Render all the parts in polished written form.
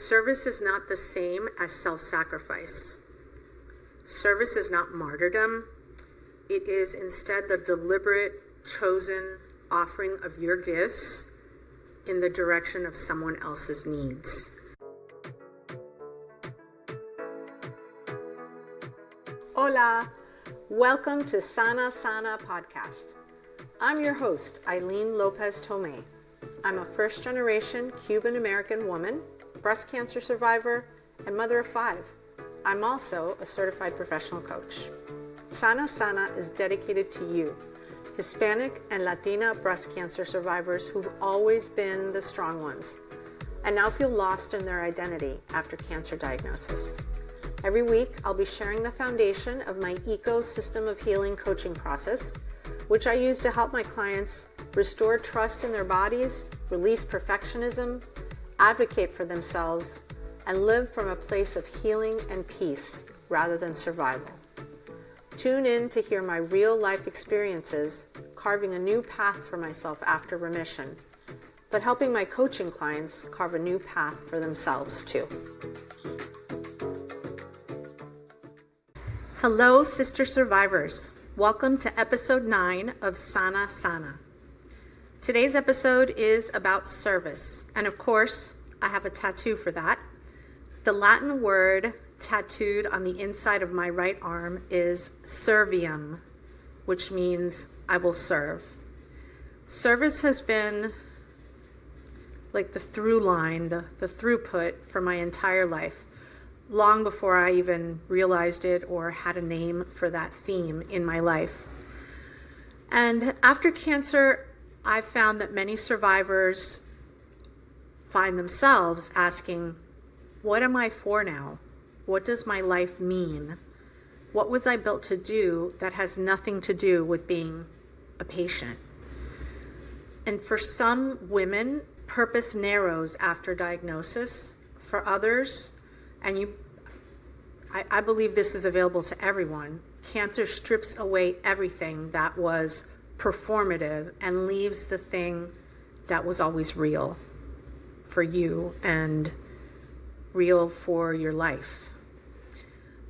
Service is not the same as self-sacrifice. Service is not martyrdom. It is instead the deliberate, chosen offering of your gifts in the direction of someone else's needs. Hola! Welcome to Sana Sana Podcast. I'm your host, Eileen Lopez Tomei. I'm a first-generation Cuban-American woman, breast cancer survivor, and mother of 5. I'm also a certified professional coach. Sana Sana is dedicated to you, Hispanic and Latina breast cancer survivors who've always been the strong ones and now feel lost in their identity after cancer diagnosis. Every week, I'll be sharing the foundation of my ecosystem of healing coaching process, which I use to help my clients restore trust in their bodies, release perfectionism, advocate for themselves, and live from a place of healing and peace rather than survival. Tune in to hear my real-life experiences, carving a new path for myself after remission, but helping my coaching clients carve a new path for themselves too. Hello, sister survivors. Welcome to episode 9 of Sana Sana. Today's episode is about service, and of course, I have a tattoo for that. The Latin word tattooed on the inside of my right arm is servium, which means I will serve. Service has been like the through line, the throughput for my entire life, long before I even realized it or had a name for that theme in my life. And after cancer, I've found that many survivors find themselves asking, what am I for now? What does my life mean? What was I built to do that has nothing to do with being a patient? And for some women, purpose narrows after diagnosis. For others, I believe this is available to everyone, cancer strips away everything that was performative and leaves the thing that was always real for you and real for your life.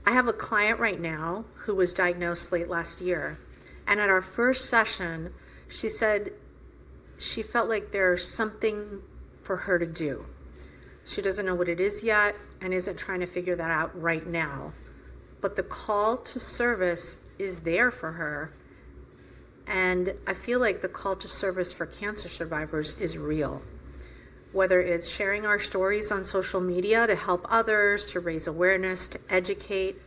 I have a client right now who was diagnosed late last year, and at our first session, she said she felt like there's something for her to do. She doesn't know what it is yet and isn't trying to figure that out right now. But the call to service is there for her. And I feel like the call to service for cancer survivors is real. Whether it's sharing our stories on social media to help others, to raise awareness, to educate,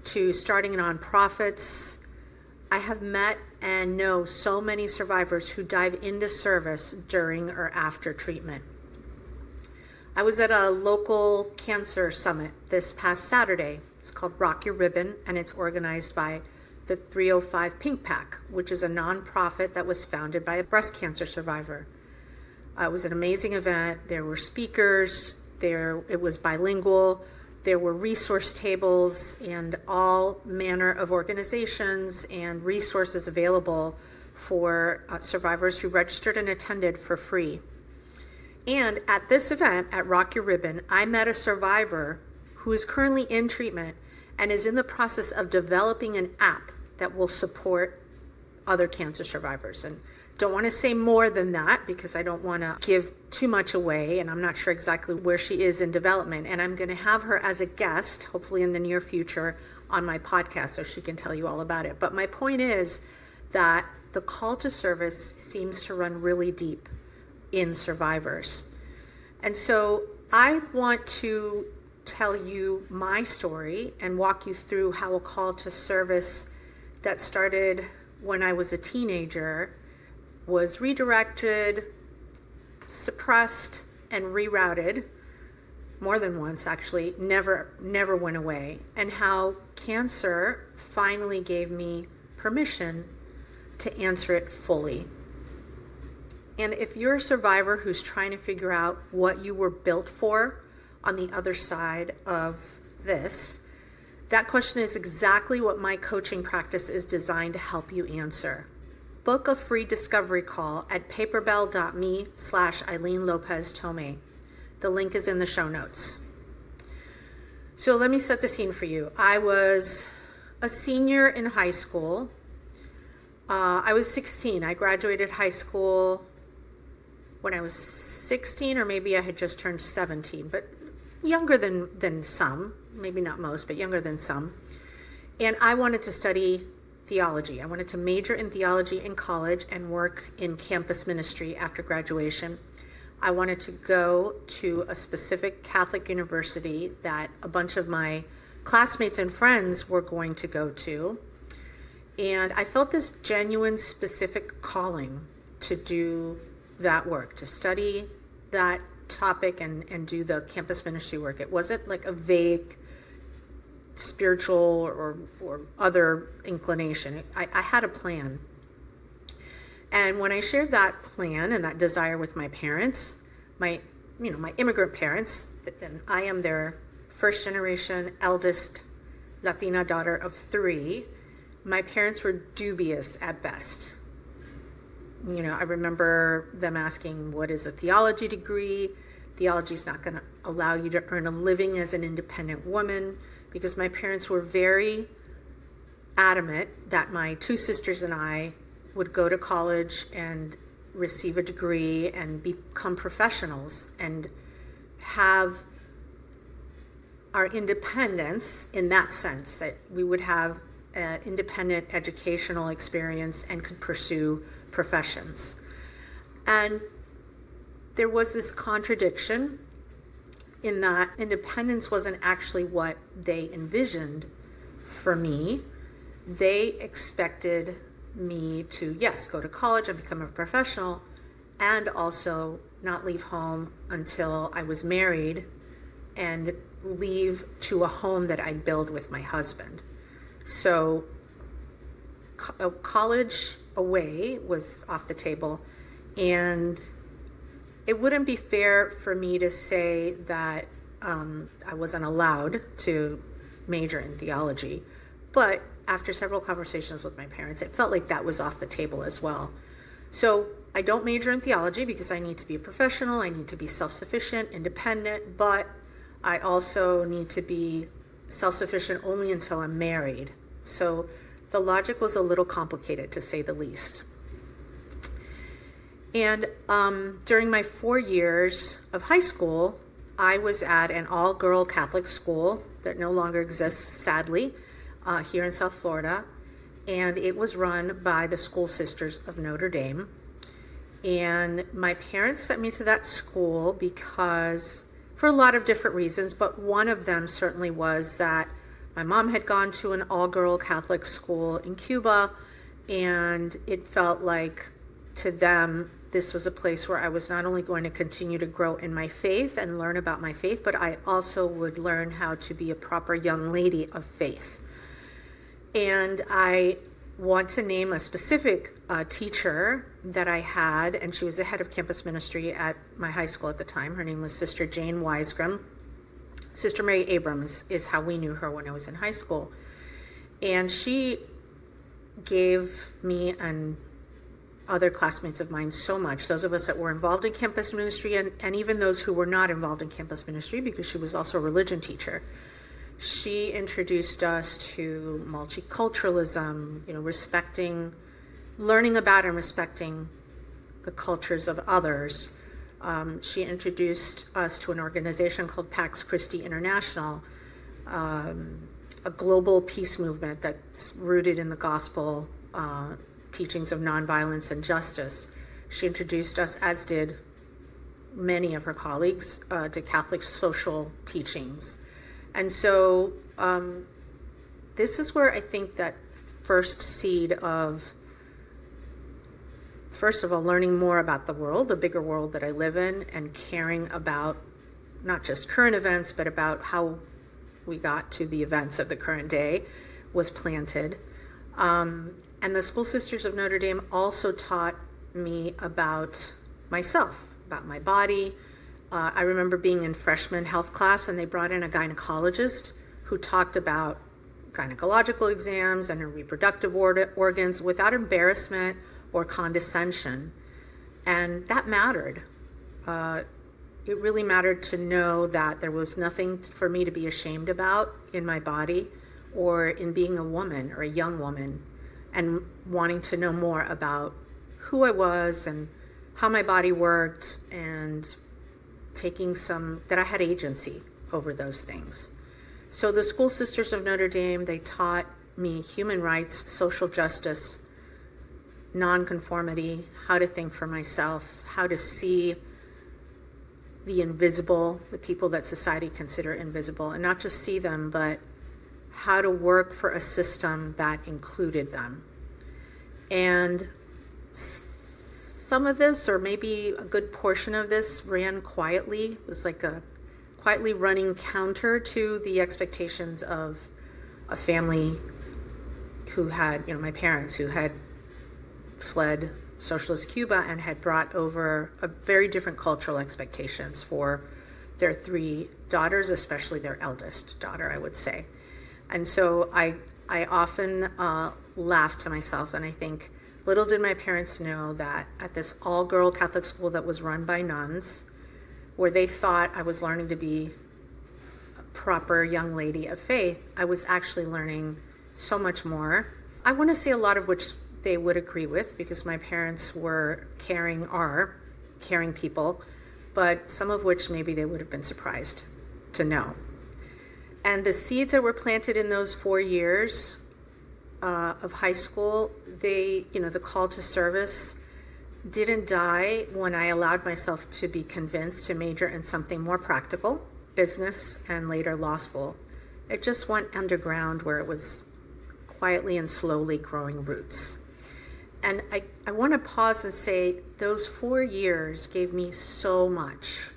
to starting nonprofits. I have met and know so many survivors who dive into service during or after treatment. I was at a local cancer summit this past Saturday. It's called Rock Your Ribbon, and it's organized by the 305 Pink Pack, which is a nonprofit that was founded by a breast cancer survivor. It was an amazing event. There were speakers. It was bilingual. There were resource tables and all manner of organizations and resources available for survivors who registered and attended for free. And at this event, at Rock Your Ribbon, I met a survivor who is currently in treatment and is in the process of developing an app that will support other cancer survivors. And don't want to say more than that because I don't want to give too much away, and I'm not sure exactly where she is in development. And I'm going to have her as a guest, hopefully in the near future, on my podcast so she can tell you all about it. But my point is that the call to service seems to run really deep in survivors. And so I want to tell you my story and walk you through how a call to service that started when I was a teenager was redirected, suppressed, and rerouted more than once, actually, never went away, and how cancer finally gave me permission to answer it fully. And if you're a survivor who's trying to figure out what you were built for on the other side of this, that question is exactly what my coaching practice is designed to help you answer. Book a free discovery call at paperbell.me/Eileen Lopez Tomei. The link is in the show notes. So let me set the scene for you. I was a senior in high school. I was 16. I graduated high school when I was 16, or maybe I had just turned 17, but younger than some, maybe not most, but younger than some. And I wanted to study theology. I wanted to major in theology in college and work in campus ministry after graduation. I wanted to go to a specific Catholic university that a bunch of my classmates and friends were going to go to. And I felt this genuine, specific calling to do that work, to study that topic and do the campus ministry work. It wasn't like a vague spiritual or other inclination. I had a plan. And when I shared that plan and that desire with my parents, my immigrant parents, and I am their first generation eldest Latina daughter of 3, my parents were dubious at best. I remember them asking, what is a theology degree? Theology is not going to allow you to earn a living as an independent woman, because my parents were very adamant that my 2 sisters and I would go to college and receive a degree and become professionals and have our independence, in that sense, that we would have an independent educational experience and could pursue professions. And there was this contradiction in that independence wasn't actually what they envisioned for me. They expected me to, yes, go to college and become a professional, and also not leave home until I was married and leave to a home that I'd build with my husband. So college away was off the table, and it wouldn't be fair for me to say that I wasn't allowed to major in theology. But after several conversations with my parents, it felt like that was off the table as well. So I don't major in theology because I need to be a professional, I need to be self-sufficient, independent, but I also need to be self-sufficient only until I'm married. So the logic was a little complicated, to say the least. And during my 4 years of high school, I was at an all-girl Catholic school that no longer exists, sadly, here in South Florida. And it was run by the School Sisters of Notre Dame. And my parents sent me to that school because, for a lot of different reasons, but one of them certainly was that my mom had gone to an all-girl Catholic school in Cuba, and it felt like, to them, this was a place where I was not only going to continue to grow in my faith and learn about my faith, but I also would learn how to be a proper young lady of faith. And I want to name a specific teacher that I had, and she was the head of campus ministry at my high school at the time. Her name was Sister Jane Weisgrim. Sister Mary Abrams is how we knew her when I was in high school. And she gave me and other classmates of mine so much, those of us that were involved in campus ministry, and even those who were not involved in campus ministry, because she was also a religion teacher. She introduced us to multiculturalism, learning about and respecting the cultures of others. She introduced us to an organization called Pax Christi International, a global peace movement that's rooted in the gospel teachings of nonviolence and justice. She introduced us, as did many of her colleagues, to Catholic social teachings. And so this is where I think that first seed of, first of all, learning more about the world, the bigger world that I live in, and caring about not just current events, but about how we got to the events of the current day, was planted. And the School Sisters of Notre Dame also taught me about myself, about my body. I remember being in freshman health class, and they brought in a gynecologist who talked about gynecological exams and her reproductive organs without embarrassment or condescension. And that mattered. it really mattered to know that there was nothing for me to be ashamed about in my body or in being a woman or a young woman, and wanting to know more about who I was and how my body worked, and that I had agency over those things. So the School Sisters of Notre Dame, they taught me human rights, social justice, nonconformity, how to think for myself, how to see the invisible, the people that society consider invisible, and not just see them, but how to work for a system that included them. And some of this, or maybe a good portion of this, ran quietly. It was like a quietly running counter to the expectations of a family who had, my parents who had fled socialist Cuba and had brought over a very different cultural expectations for their 3 daughters, especially their eldest daughter, I would say. And so I often laugh to myself, and I think, little did my parents know that at this all-girl Catholic school that was run by nuns, where they thought I was learning to be a proper young lady of faith, I was actually learning so much more. I want to say a lot of which they would agree with, because my parents are caring people, but some of which maybe they would have been surprised to know. And the seeds that were planted in those 4 years of high school, the call to service didn't die when I allowed myself to be convinced to major in something more practical, business and later law school. It just went underground where it was quietly and slowly growing roots. And I want to pause and say those 4 years gave me so much.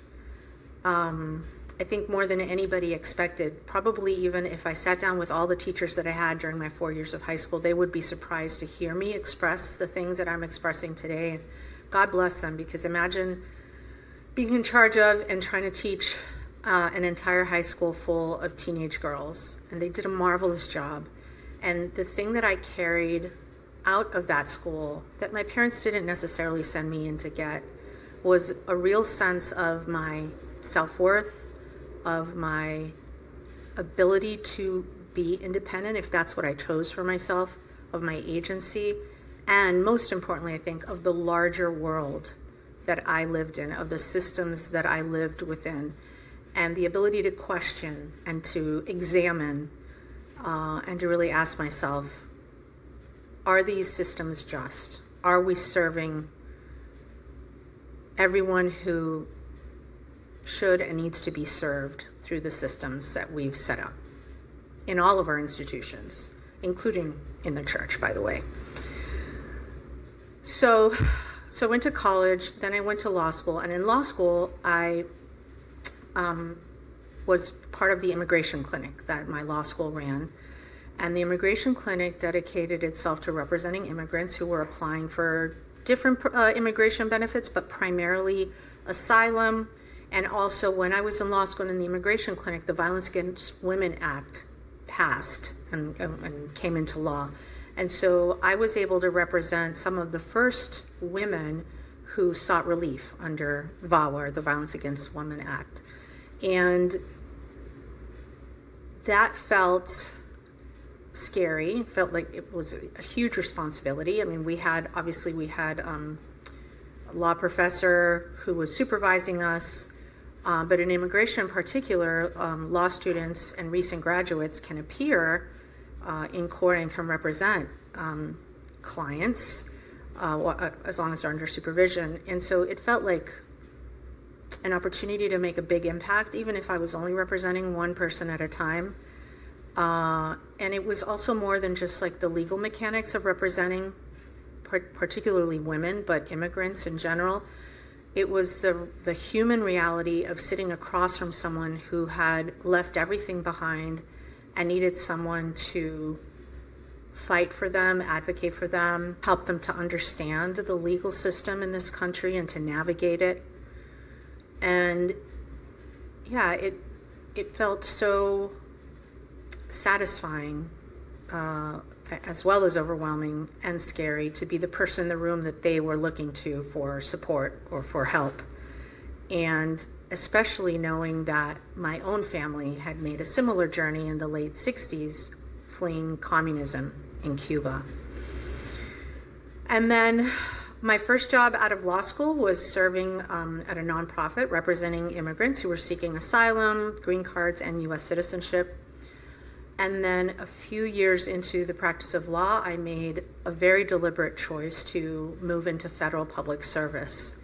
I think more than anybody expected. Probably even if I sat down with all the teachers that I had during my 4 years of high school, they would be surprised to hear me express the things that I'm expressing today. And God bless them, because imagine being in charge of and trying to teach an entire high school full of teenage girls. And they did a marvelous job. And the thing that I carried out of that school that my parents didn't necessarily send me in to get was a real sense of my self-worth, of my ability to be independent, if that's what I chose for myself, of my agency, and most importantly, I think, of the larger world that I lived in, of the systems that I lived within, and the ability to question and to examine and to really ask myself, are these systems just? Are we serving everyone who should and needs to be served through the systems that we've set up in all of our institutions, including in the church, by the way? So I went to college, then I went to law school, and in law school, I was part of the immigration clinic that my law school ran. And the immigration clinic dedicated itself to representing immigrants who were applying for different immigration benefits, but primarily asylum. And also, when I was in law school in the immigration clinic, the Violence Against Women Act passed and came into law. And so I was able to represent some of the first women who sought relief under VAWA, the Violence Against Women Act. And that felt scary, felt like it was a huge responsibility. I mean, we had a law professor who was supervising us, but in immigration in particular, law students and recent graduates can appear in court and can represent clients as long as they're under supervision. And so it felt like an opportunity to make a big impact, even if I was only representing one person at a time. And it was also more than just like the legal mechanics of representing particularly women, but immigrants in general. It was the human reality of sitting across from someone who had left everything behind and needed someone to fight for them, advocate for them, help them to understand the legal system in this country and to navigate it. And yeah, it felt so satisfying, as well as overwhelming and scary, to be the person in the room that they were looking to for support or for help. And especially knowing that my own family had made a similar journey in the late 60s, fleeing communism in Cuba. And then my first job out of law school was serving at a nonprofit representing immigrants who were seeking asylum, green cards, and U.S. citizenship. And then a few years into the practice of law, I made a very deliberate choice to move into federal public service.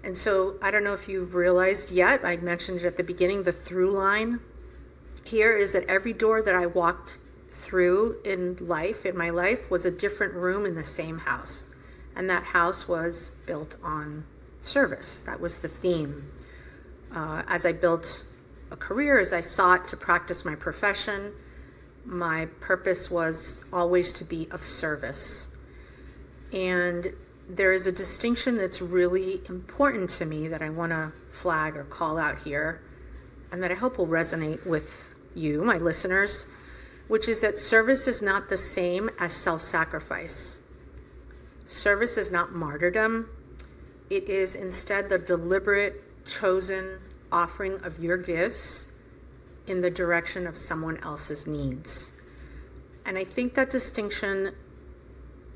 And so I don't know if you've realized yet, I mentioned it at the beginning, the through line here is that every door that I walked through in my life, was a different room in the same house. And that house was built on service. That was the theme. As I built a career, as I sought to practice my profession, my purpose was always to be of service. And there is a distinction that's really important to me that I want to flag or call out here, and that I hope will resonate with you, my listeners, which is that service is not the same as self-sacrifice. Service is not martyrdom. It is instead the deliberate, chosen offering of your gifts in the direction of someone else's needs. And I think that distinction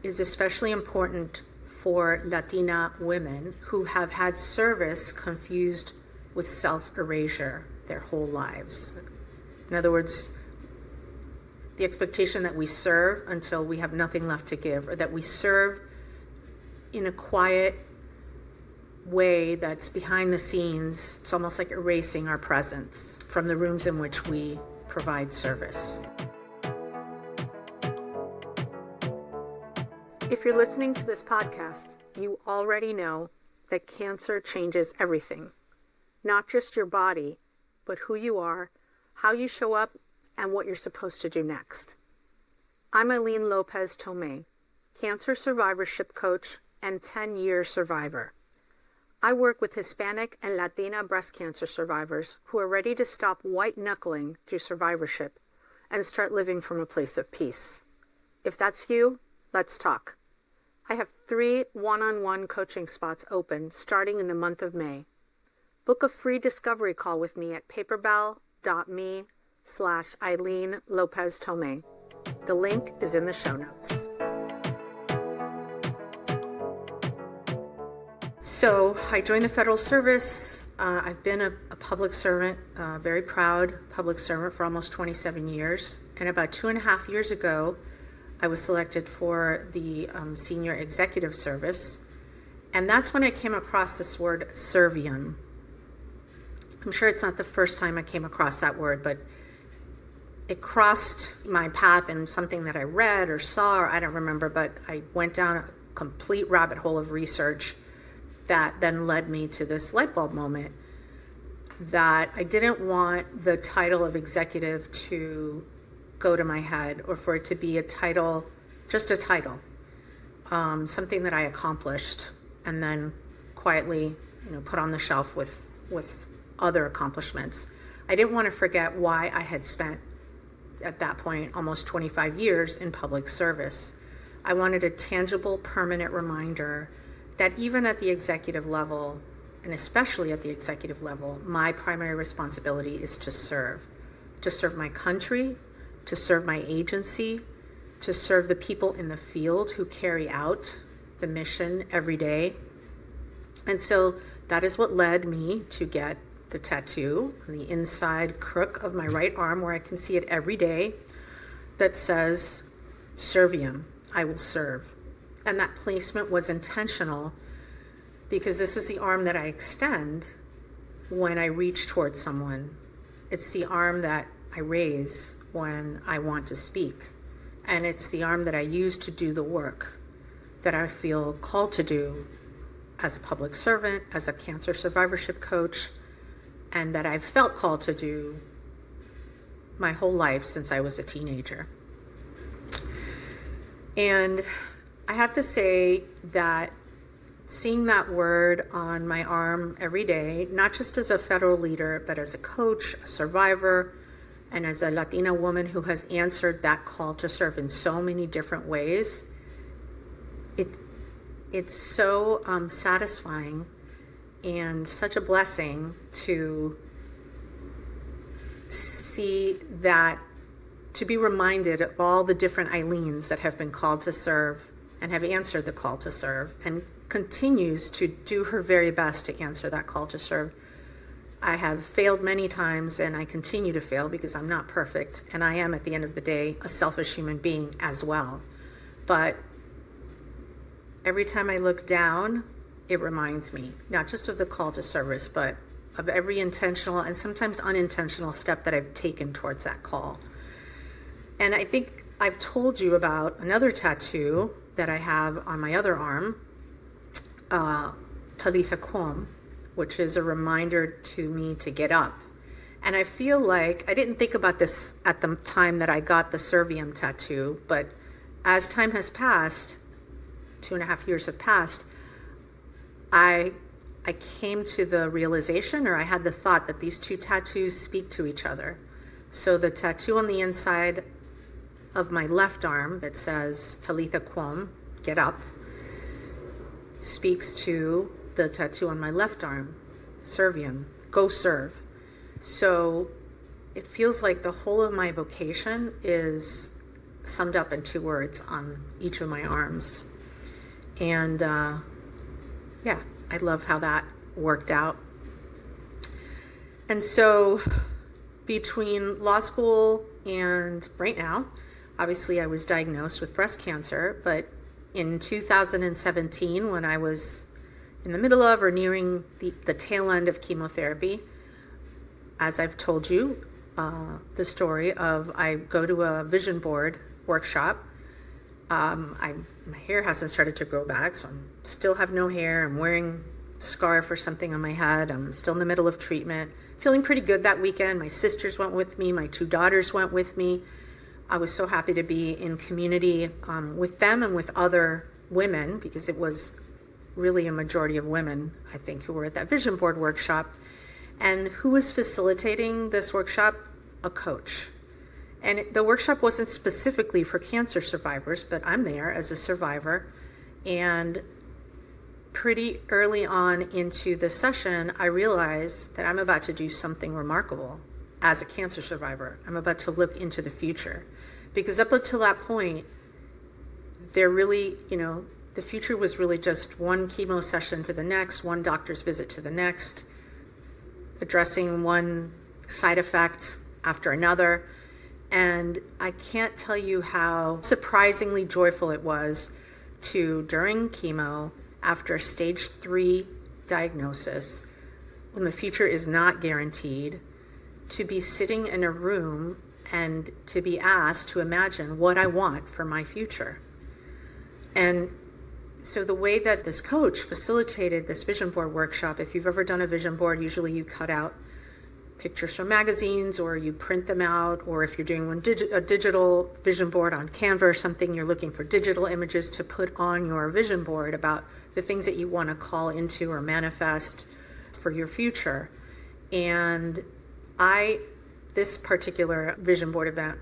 is especially important for Latina women who have had service confused with self-erasure their whole lives. In other words, the expectation that we serve until we have nothing left to give, or that we serve in a quiet way that's behind the scenes. It's almost like erasing our presence from the rooms in which we provide service. If you're listening to this podcast, you already know that cancer changes everything. Not just your body, but who you are, how you show up, and what you're supposed to do next. I'm Eileen Lopez-Tomé, cancer survivorship coach and 10-year survivor. I work with Hispanic and Latina breast cancer survivors who are ready to stop white-knuckling through survivorship and start living from a place of peace. If that's you, let's talk. I have 3 one-on-one coaching spots open starting in the month of May. Book a free discovery call with me at paperbell.me/Eileen Lopez-Tomé. The link is in the show notes. So I joined the federal service. I've been a public servant, very proud public servant for almost 27 years. And about 2.5 years ago, I was selected for the senior executive service. And that's when I came across this word servium. I'm sure it's not the first time I came across that word, but it crossed my path in something that I read or saw, or I don't remember, but I went down a complete rabbit hole of research that then led me to this light bulb moment that I didn't want the title of executive to go to my head, or for it to be a title, just a title, something that I accomplished and then quietly, put on the shelf with other accomplishments. I didn't want to forget why I had spent, at that point, almost 25 years in public service. I wanted a tangible, permanent reminder that even at the executive level, and especially at the executive level, my primary responsibility is to serve my country, to serve my agency, to serve the people in the field who carry out the mission every day. And so that is what led me to get the tattoo on the inside crook of my right arm, where I can see it every day, that says, Servium, I will serve. And that placement was intentional because this is the arm that I extend when I reach towards someone. It's the arm that I raise when I want to speak. And it's the arm that I use to do the work that I feel called to do as a public servant, as a cancer survivorship coach, and that I've felt called to do my whole life since I was a teenager. And I have to say that seeing that word on my arm every day, not just as a federal leader, but as a coach, a survivor, and as a Latina woman who has answered that call to serve in so many different ways, it's so satisfying and such a blessing to see that, to be reminded of all the different Eileens that have been called to serve and have answered the call to serve and continues to do her very best to answer that call to serve. I have failed many times, and I continue to fail because I'm not perfect, and I am, at the end of the day, a selfish human being as well. But every time I look down, it reminds me not just of the call to service, but of every intentional and sometimes unintentional step that I've taken towards that call. And I think I've told you about another tattoo that I have on my other arm, Talitha Kum, which is a reminder to me to get up. And I feel like, I didn't think about this at the time that I got the Servium tattoo, but as time has passed, 2.5 years have passed, I came to the realization, or I had the thought, that these two tattoos speak to each other. So the tattoo on the inside of my left arm that says Talitha Kum, get up, speaks to the tattoo on my left arm, Servium, go serve. So it feels like the whole of my vocation is summed up in 2 words on each of my arms. And yeah, I love how that worked out. And so between law school and right now, obviously I was diagnosed with breast cancer, but in 2017, when I was in the middle of or nearing the tail end of chemotherapy, as I've told you, the story of, I go to a vision board workshop. My hair hasn't started to grow back, so I still have no hair. I'm wearing a scarf or something on my head. I'm still in the middle of treatment. Feeling pretty good that weekend. My sisters went with me. My 2 daughters went with me. I was so happy to be in community with them and with other women, because it was really a majority of women, I think, who were at that vision board workshop. And who was facilitating this workshop? A coach. And the workshop wasn't specifically for cancer survivors, but I'm there as a survivor. And pretty early on into the session, I realized that I'm about to do something remarkable as a cancer survivor. I'm about to look into the future. Because up until that point, there really, the future was really just one chemo session to the next, one doctor's visit to the next, addressing one side effect after another. And I can't tell you how surprisingly joyful it was to, during chemo, after stage 3 diagnosis, when the future is not guaranteed, to be sitting in a room and to be asked to imagine what I want for my future. And so the way that this coach facilitated this vision board workshop, if you've ever done a vision board, usually you cut out pictures from magazines, or you print them out, or if you're doing a digital vision board on Canva or something, you're looking for digital images to put on your vision board about the things that you want to call into or manifest for your future. And this particular vision board event,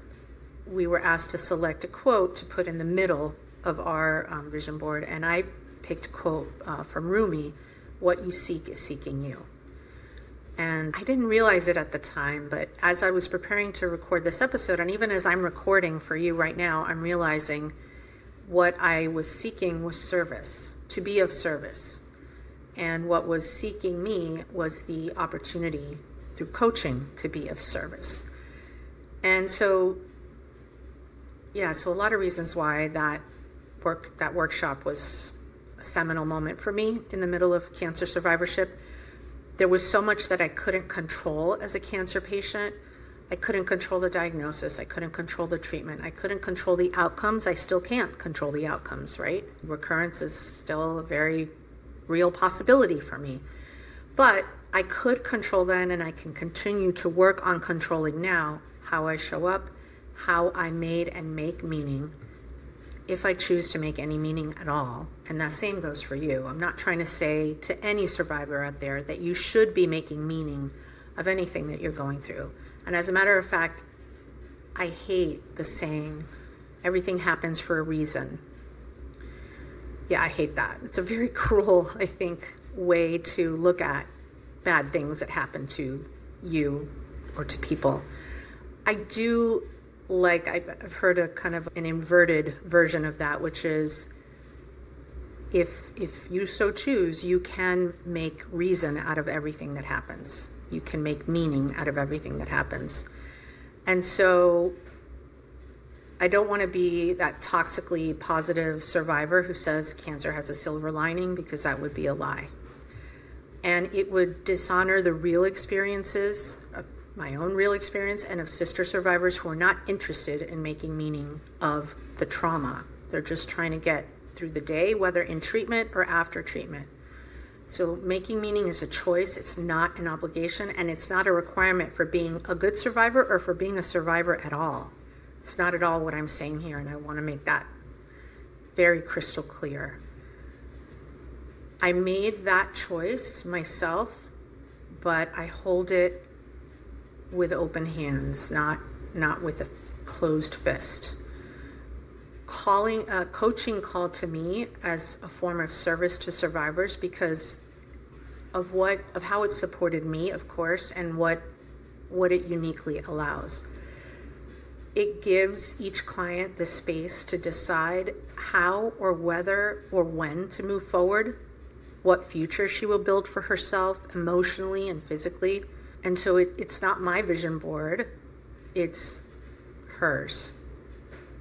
we were asked to select a quote to put in the middle of our vision board, and I picked a quote from Rumi, "What you seek is seeking you." And I didn't realize it at the time, but as I was preparing to record this episode, and even as I'm recording for you right now, I'm realizing what I was seeking was service, to be of service. And what was seeking me was the opportunity through coaching to be of service. And so, so a lot of reasons why that workshop was a seminal moment for me in the middle of cancer survivorship. There was so much that I couldn't control as a cancer patient. I couldn't control the diagnosis. I couldn't control the treatment. I couldn't control the outcomes. I still can't control the outcomes, right? Recurrence is still a very real possibility for me. But I could control then, and I can continue to work on controlling now how I show up, how I made and make meaning, if I choose to make any meaning at all. And that same goes for you. I'm not trying to say to any survivor out there that you should be making meaning of anything that you're going through. And as a matter of fact, I hate the saying, everything happens for a reason. Yeah, I hate that. It's a very cruel, I think, way to look at bad things that happen to you or to people. I do like, I've heard a kind of an inverted version of that, which is if you so choose, you can make reason out of everything that happens. You can make meaning out of everything that happens. And so I don't want to be that toxically positive survivor who says cancer has a silver lining, because that would be a lie. And it would dishonor the real experiences, of my own real experience, and of sister survivors who are not interested in making meaning of the trauma. They're just trying to get through the day, whether in treatment or after treatment. So making meaning is a choice. It's not an obligation, and it's not a requirement for being a good survivor or for being a survivor at all. It's not at all what I'm saying here, and I want to make that very crystal clear. I made that choice myself, but I hold it with open hands, not with a closed fist. Coaching called to me as a form of service to survivors because of how it supported me, of course, and what it uniquely allows. It gives each client the space to decide how or whether or when to move forward, what future she will build for herself emotionally and physically. And so it's not my vision board, it's hers.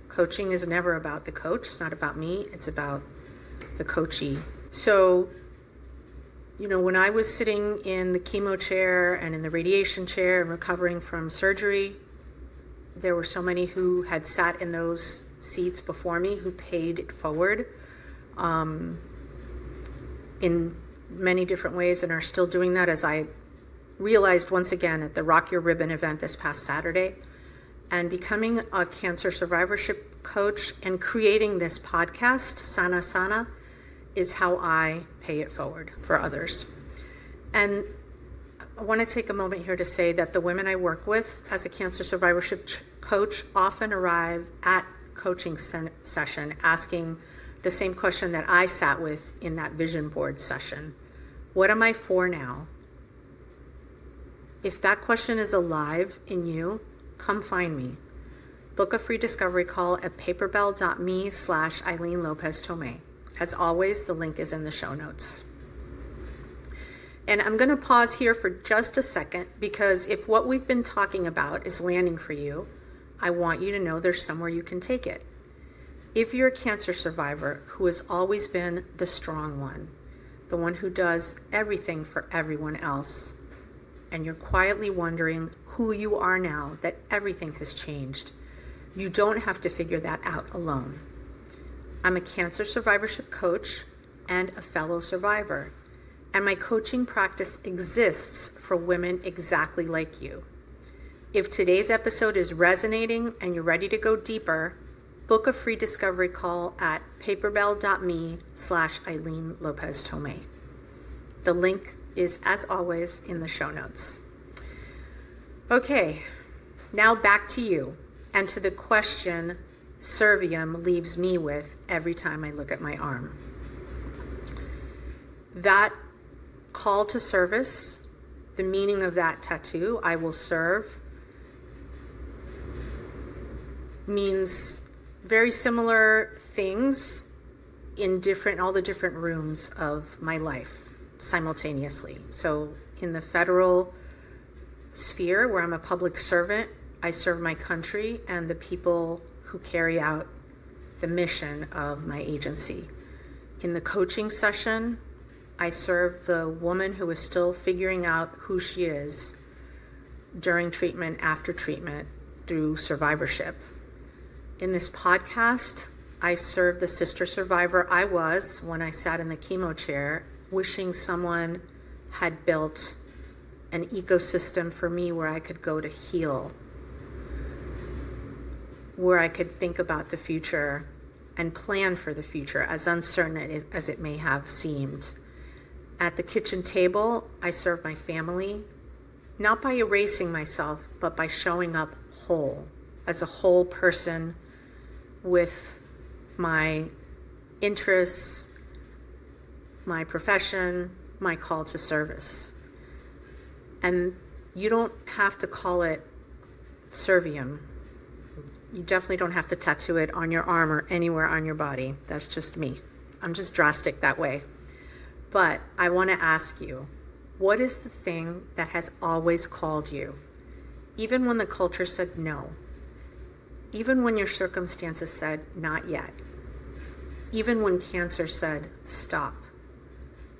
Coaching is never about the coach. It's not about me. It's about the coachee. So, when I was sitting in the chemo chair and in the radiation chair and recovering from surgery, there were so many who had sat in those seats before me who paid it forward in many different ways and are still doing that, as I realized once again at the Rock Your Ribbon event this past Saturday. And becoming a cancer survivorship coach and creating this podcast, Sana Sana, is how I pay it forward for others. And I want to take a moment here to say that the women I work with as a cancer survivorship coach often arrive at coaching session asking the same question that I sat with in that vision board session. What am I for now? If that question is alive in you, come find me. Book a free discovery call at paperbell.me/Eileen Lopez Tomei. As always, the link is in the show notes. And I'm going to pause here for just a second, because if what we've been talking about is landing for you, I want you to know there's somewhere you can take it. If you're a cancer survivor who has always been the strong one, the one who does everything for everyone else, and you're quietly wondering who you are now that everything has changed, you don't have to figure that out alone. I'm a cancer survivorship coach and a fellow survivor, and my coaching practice exists for women exactly like you. If today's episode is resonating and you're ready to go deeper, book a free discovery call at paperbell.me/Eileen Lopez Tomei. The link is, as always, in the show notes. Okay, now back to you and to the question Servium leaves me with every time I look at my arm. That call to service, the meaning of that tattoo, I will serve, means very similar things in all the different rooms of my life simultaneously. So in the federal sphere, where I'm a public servant, I serve my country and the people who carry out the mission of my agency. In the coaching session, I serve the woman who is still figuring out who she is during treatment, after treatment, through survivorship. In this podcast, I serve the sister survivor I was when I sat in the chemo chair, wishing someone had built an ecosystem for me where I could go to heal, where I could think about the future and plan for the future, as uncertain as it may have seemed. At the kitchen table, I serve my family, not by erasing myself, but by showing up whole, as a whole person with my interests, my profession, my call to service. And you don't have to call it servium. You definitely don't have to tattoo it on your arm or anywhere on your body. That's just me. I'm just drastic that way. But I want to ask you, what is the thing that has always called you? Even when the culture said no. Even when your circumstances said not yet. Even when cancer said stop.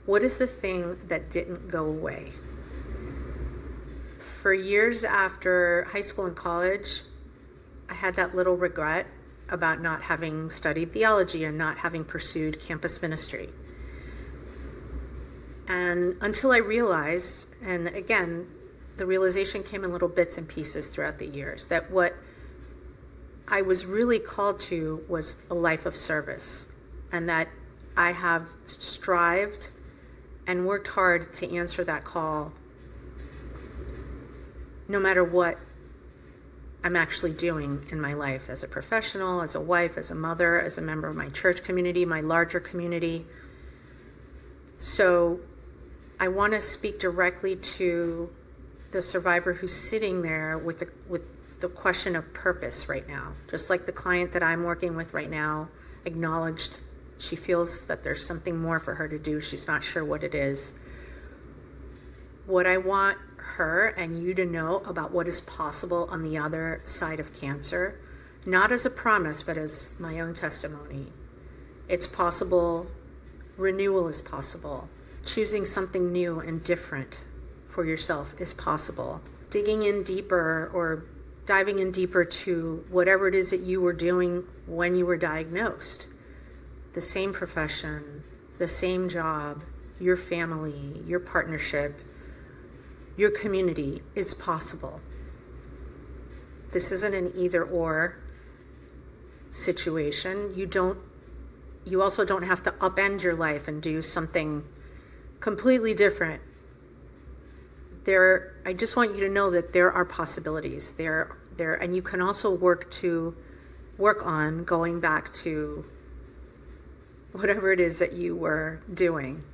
What is the thing that didn't go away? For years after high school and college, I had that little regret about not having studied theology and not having pursued campus ministry. And until I realized, and again, the realization came in little bits and pieces throughout the years, that what I was really called to was a life of service, and that I have strived and worked hard to answer that call no matter what I'm actually doing in my life as a professional, as a wife, as a mother, as a member of my church community, my larger community. So I want to speak directly to the survivor who's sitting there with the question of purpose right now. Just like the client that I'm working with right now acknowledged she feels that there's something more for her to do. She's not sure what it is. What I want her and you to know about what is possible on the other side of cancer, not as a promise, but as my own testimony. It's possible. Renewal is possible. Choosing something new and different for yourself is possible. Digging in deeper or diving in deeper to whatever it is that you were doing when you were diagnosed. The same profession, the same job, your family, your partnership, your community is possible. This isn't an either or situation. You also don't have to upend your life and do something completely different. I just want you to know that there are possibilities there, and you can also work on going back to whatever it is that you were doing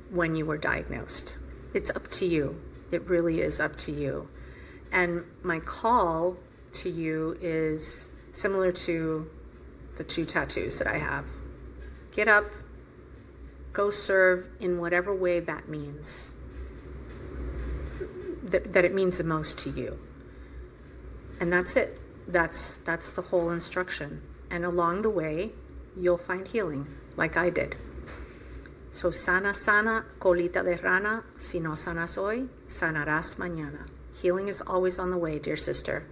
when you were diagnosed. It's up to you. It really is up to you. And my call to you is similar to the 2 tattoos that I have. Get up, go serve in whatever way that means, that it means the most to you. And that's it. That's the whole instruction. And along the way, you'll find healing, like I did. So sana, sana, colita de rana, si no sanas hoy, sanarás mañana. Healing is always on the way, dear sister.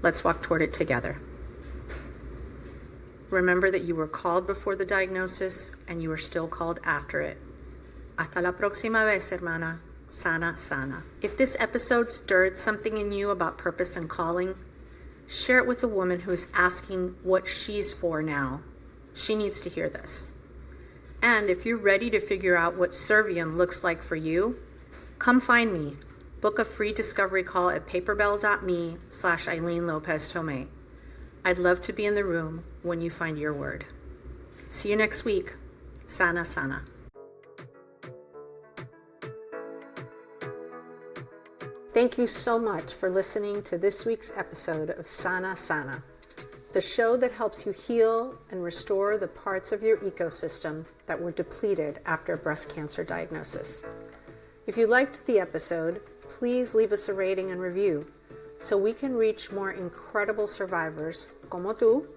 Let's walk toward it together. Remember that you were called before the diagnosis, and you are still called after it. Hasta la próxima vez, hermana. Sana, sana. If this episode stirred something in you about purpose and calling, share it with a woman who is asking what she's for now. She needs to hear this. And if you're ready to figure out what servium looks like for you, come find me. Book a free discovery call at paperbell.me/Eileen Lopez Tomei. I'd love to be in the room when you find your word. See you next week. Sana, sana. Thank you so much for listening to this week's episode of Sana Sana, the show that helps you heal and restore the parts of your ecosystem that were depleted after a breast cancer diagnosis. If you liked the episode, please leave us a rating and review so we can reach more incredible survivors como tú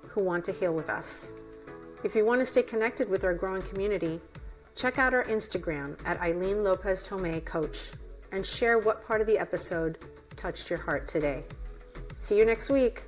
who want to heal with us. If you want to stay connected with our growing community, check out our Instagram at Eileen Lopez Tomei Coach and share what part of the episode touched your heart today. See you next week.